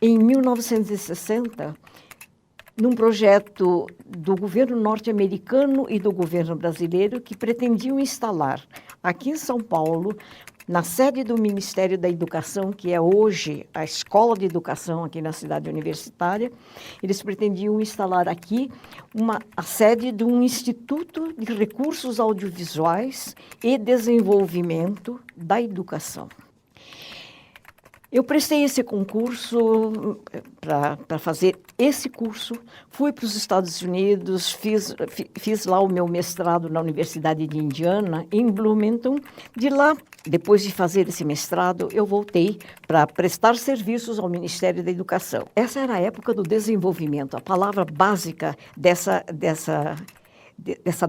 em 1960, num projeto do governo norte-americano e do governo brasileiro que pretendiam instalar aqui em São Paulo, na sede do Ministério da Educação, que é hoje a Escola de Educação aqui na cidade universitária, eles pretendiam instalar aqui a sede de um Instituto de Recursos Audiovisuais e Desenvolvimento da Educação. Eu prestei esse concurso para fazer esse curso, fui para os Estados Unidos, fiz lá o meu mestrado na Universidade de Indiana, em Bloomington. De lá, depois de fazer esse mestrado, eu voltei para prestar serviços ao Ministério da Educação. Essa era a época do desenvolvimento. A palavra básica dessa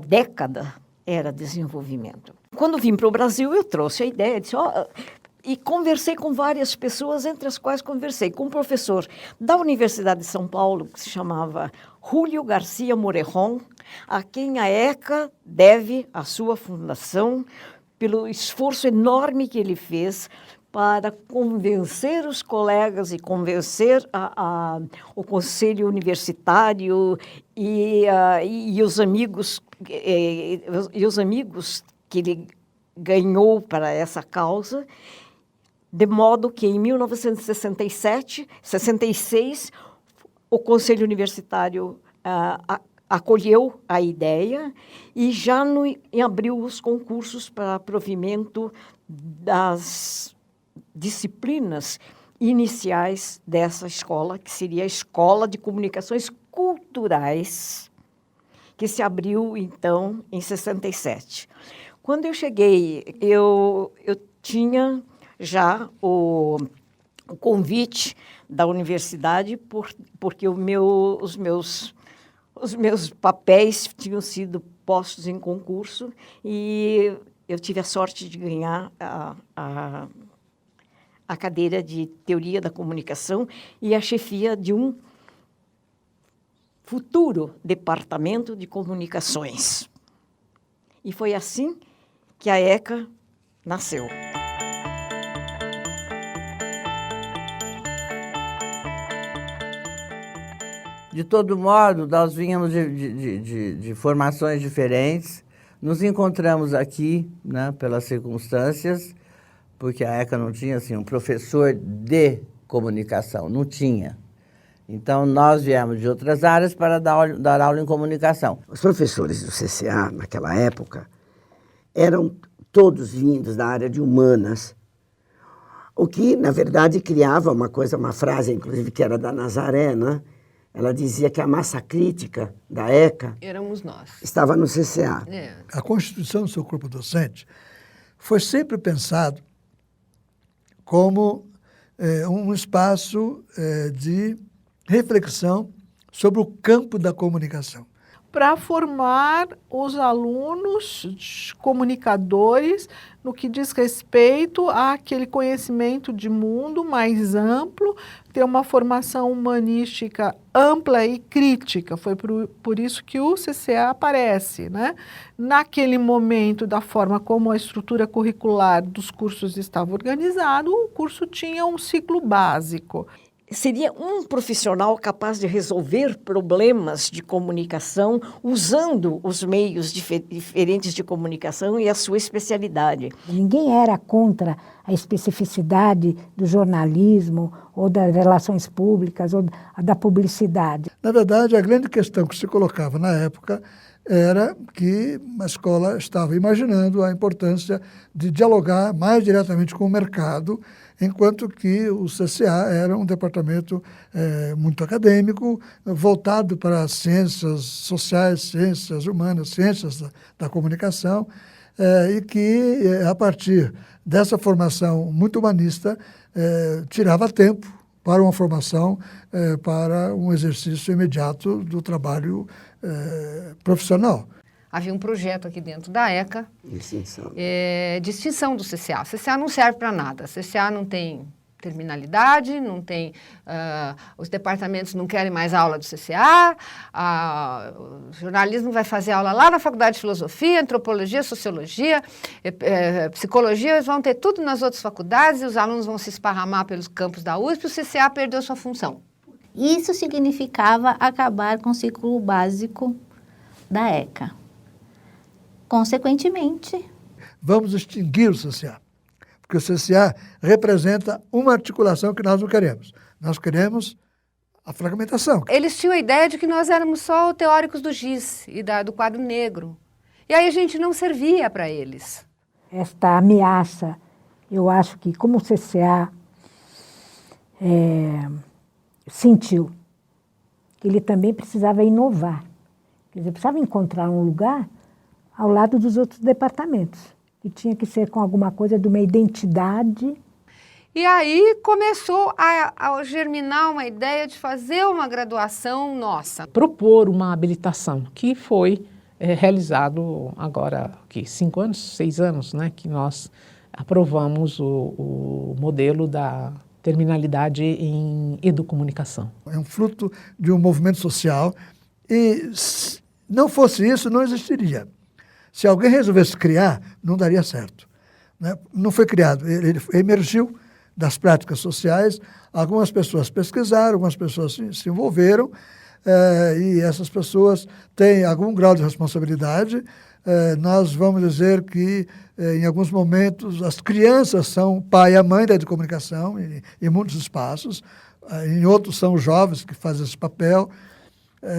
década era desenvolvimento. Quando vim para o Brasil, eu trouxe a ideia, disse, e conversei com várias pessoas, entre as quais conversei com um professor da Universidade de São Paulo, que se chamava Júlio Garcia Morejon, a quem a ECA deve a sua fundação, pelo esforço enorme que ele fez para convencer os colegas e convencer o conselho universitário e os amigos que ele ganhou para essa causa, de modo que em 1966, o Conselho Universitário acolheu a ideia e já abriu os concursos para provimento das disciplinas iniciais dessa escola, que seria a Escola de Comunicações Culturais, que se abriu, então, em 67. Quando eu cheguei, eu tinha já o convite da universidade, porque os meus papéis tinham sido postos em concurso e eu tive a sorte de ganhar a cadeira de Teoria da Comunicação e a chefia de um futuro departamento de comunicações. E foi assim que a ECA nasceu. De todo modo, nós vínhamos de formações diferentes, nos encontramos aqui, né, pelas circunstâncias, porque a ECA não tinha assim, um professor de comunicação, não tinha. Então, nós viemos de outras áreas para dar aula em comunicação. Os professores do CCA, naquela época, eram todos vindos da área de humanas, o que, na verdade, criava uma frase, inclusive, que era da Nazaré, né? Ela dizia que a massa crítica da ECA éramos nós. Estava no CCA. É. A constituição do seu corpo docente foi sempre pensado como um espaço de reflexão sobre o campo da comunicação. Para formar os alunos comunicadores no que diz respeito àquele conhecimento de mundo mais amplo, ter uma formação humanística ampla e crítica. Foi por isso que o CCA aparece, né? Naquele momento, da forma como a estrutura curricular dos cursos estava organizado, o curso tinha um ciclo básico. Seria um profissional capaz de resolver problemas de comunicação usando os meios diferentes de comunicação e a sua especialidade. Ninguém era contra a especificidade do jornalismo ou das relações públicas ou da publicidade. Na verdade, a grande questão que se colocava na época era que a escola estava imaginando a importância de dialogar mais diretamente com o mercado, enquanto que o CCA era um departamento muito acadêmico, voltado para as ciências sociais, ciências humanas, ciências da comunicação, e que, a partir dessa formação muito humanista, tirava tempo para uma formação, para um exercício imediato do trabalho profissional. Havia um projeto aqui dentro da ECA de extinção do CCA. O CCA não serve para nada. O CCA não tem terminalidade, não tem, os departamentos não querem mais aula do CCA, o jornalismo vai fazer aula lá na Faculdade de Filosofia, Antropologia, Sociologia, Psicologia, eles vão ter tudo nas outras faculdades e os alunos vão se esparramar pelos campos da USP, o CCA perdeu sua função. Isso significava acabar com o ciclo básico da ECA. Consequentemente, vamos extinguir o CCA, porque o CCA representa uma articulação que nós não queremos. Nós queremos a fragmentação. Eles tinham a ideia de que nós éramos só teóricos do GIS e do quadro negro. E aí a gente não servia para eles. Esta ameaça, eu acho que como o CCA sentiu que ele também precisava inovar, quer dizer, precisava encontrar um lugar ao lado dos outros departamentos, que tinha que ser com alguma coisa de uma identidade. E aí começou a germinar uma ideia de fazer uma graduação nossa. Propor uma habilitação, que foi realizado agora, 5 anos, 6 anos, né, que nós aprovamos o modelo da terminalidade em educomunicação. É um fruto de um movimento social e, se não fosse isso, não existiria. Se alguém resolvesse criar, não daria certo, né? Não foi criado, ele emergiu das práticas sociais, algumas pessoas pesquisaram, algumas pessoas se envolveram, e essas pessoas têm algum grau de responsabilidade. Nós vamos dizer que, em alguns momentos, as crianças são o pai e a mãe da educomunicação, em muitos espaços, em outros são os jovens que fazem esse papel.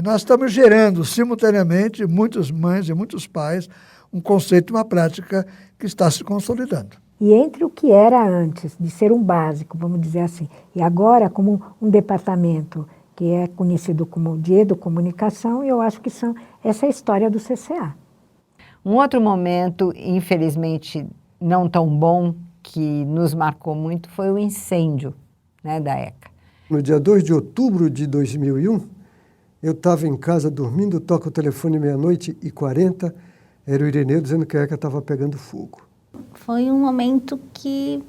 Nós estamos gerando, simultaneamente, muitas mães e muitos pais, um conceito e uma prática que está se consolidando. E entre o que era antes, de ser um básico, vamos dizer assim, e agora como um departamento que é conhecido como de educomunicação, eu acho que essa é a história do CCA. Um outro momento, infelizmente não tão bom, que nos marcou muito, foi o incêndio, né, da ECA. No dia 2 de outubro de 2001, eu estava em casa dormindo, toca o telefone 00:40, era o Ireneu dizendo que a ECA estava pegando fogo. foi um momento que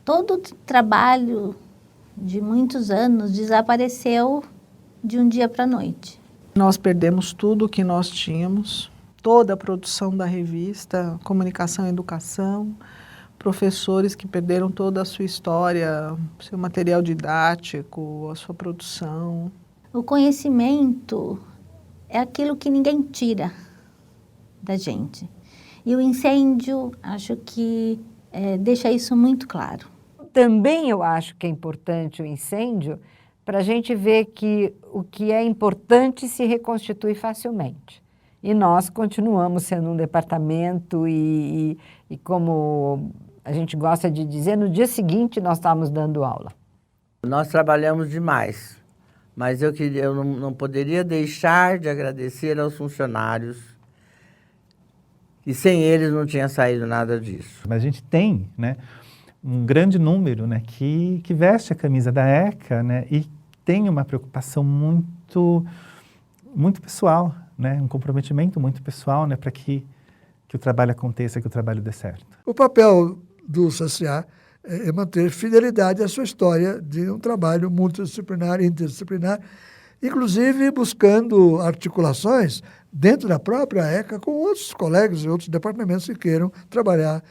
todo o trabalho de muitos anos desapareceu de um dia para a noite. Nós perdemos tudo o que nós tínhamos, toda a produção da revista, comunicação e educação, professores que perderam toda a sua história, seu material didático, a sua produção. O conhecimento é aquilo que ninguém tira da gente. E o incêndio, acho que deixa isso muito claro. Também eu acho que é importante o incêndio para a gente ver que o que é importante se reconstitui facilmente. E nós continuamos sendo um departamento e como a gente gosta de dizer, no dia seguinte nós estávamos dando aula. Nós trabalhamos demais, mas eu não poderia deixar de agradecer aos funcionários, e sem eles não tinha saído nada disso. Mas a gente tem, né, um grande número, né, que veste a camisa da ECA, né, e tem uma preocupação muito pessoal, né, um comprometimento muito pessoal, né, para que o trabalho aconteça, que o trabalho dê certo. O papel do CCA é manter fidelidade à sua história de um trabalho multidisciplinar e interdisciplinar, inclusive buscando articulações dentro da própria ECA com outros colegas e outros departamentos que queiram trabalhar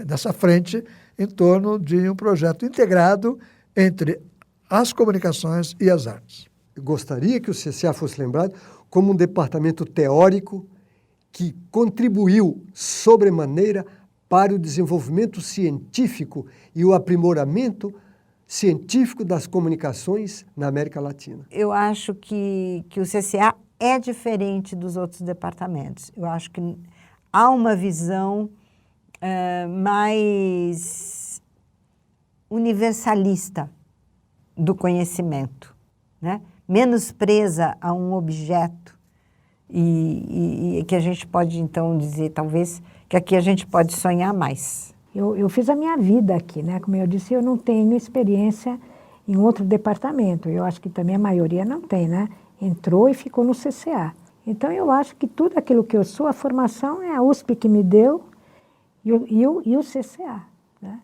nessa frente em torno de um projeto integrado entre as comunicações e as artes. Eu gostaria que o CCA fosse lembrado como um departamento teórico que contribuiu sobremaneira para o desenvolvimento científico e o aprimoramento científico das comunicações na América Latina. Eu acho que o CCA é diferente dos outros departamentos. Eu acho que há uma visão mais universalista do conhecimento, né? Menos presa a um objeto e que a gente pode, então, dizer, talvez, que aqui a gente pode sonhar mais. Eu fiz a minha vida aqui, né? Como eu disse, eu não tenho experiência em outro departamento. Eu acho que também a maioria não tem, né? Entrou e ficou no CCA. Então, eu acho que tudo aquilo que eu sou, a formação é a USP que me deu e o CCA, né?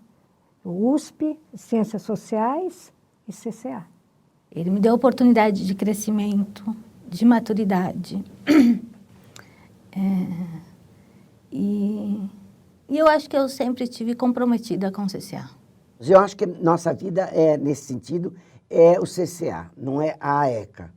USP, Ciências Sociais e CCA. Ele me deu oportunidade de crescimento, de maturidade. E eu acho que eu sempre estive comprometida com o CCA. Eu acho que nossa vida nesse sentido, é o CCA, não é a AECA.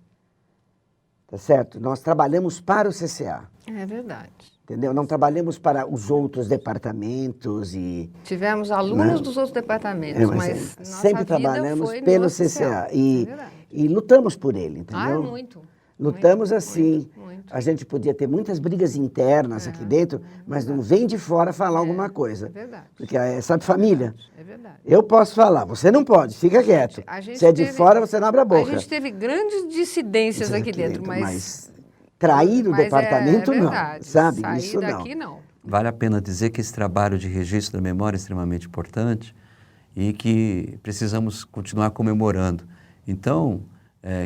Tá certo? Nós trabalhamos para o CCA. É verdade. Entendeu? Não trabalhamos para os outros departamentos e... Tivemos alunos Né? dos outros departamentos, mas nossa sempre vida trabalhamos foi pelo no CCA É e verdade. lutamos por ele, entendeu? Muito. Lutamos muito, assim. muito. A gente podia ter muitas brigas internas aqui dentro, mas não vem de fora falar alguma coisa. É verdade. Porque, sabe, família? É verdade. Eu posso falar, você não pode, fica quieto. A gente Se é de teve- fora, você não abre a boca. A gente teve grandes dissidências aqui dentro, mas trair o mas departamento, é não, verdade. sabe? Sair Isso não. daqui, não. Vale a pena dizer que esse trabalho de registro da memória é extremamente importante e que precisamos continuar comemorando. Então,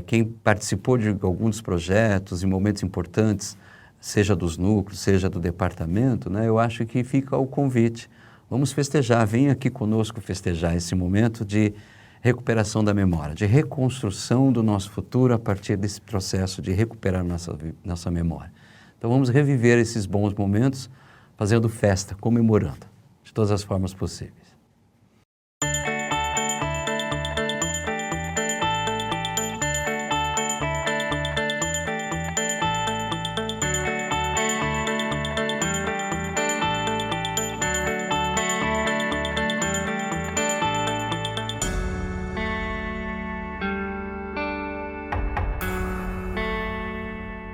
quem participou de alguns projetos em momentos importantes, seja dos núcleos, seja do departamento, né, eu acho que fica o convite. Vamos festejar, venha aqui conosco festejar esse momento de recuperação da memória, de reconstrução do nosso futuro a partir desse processo de recuperar nossa memória. Então vamos reviver esses bons momentos fazendo festa, comemorando, de todas as formas possíveis.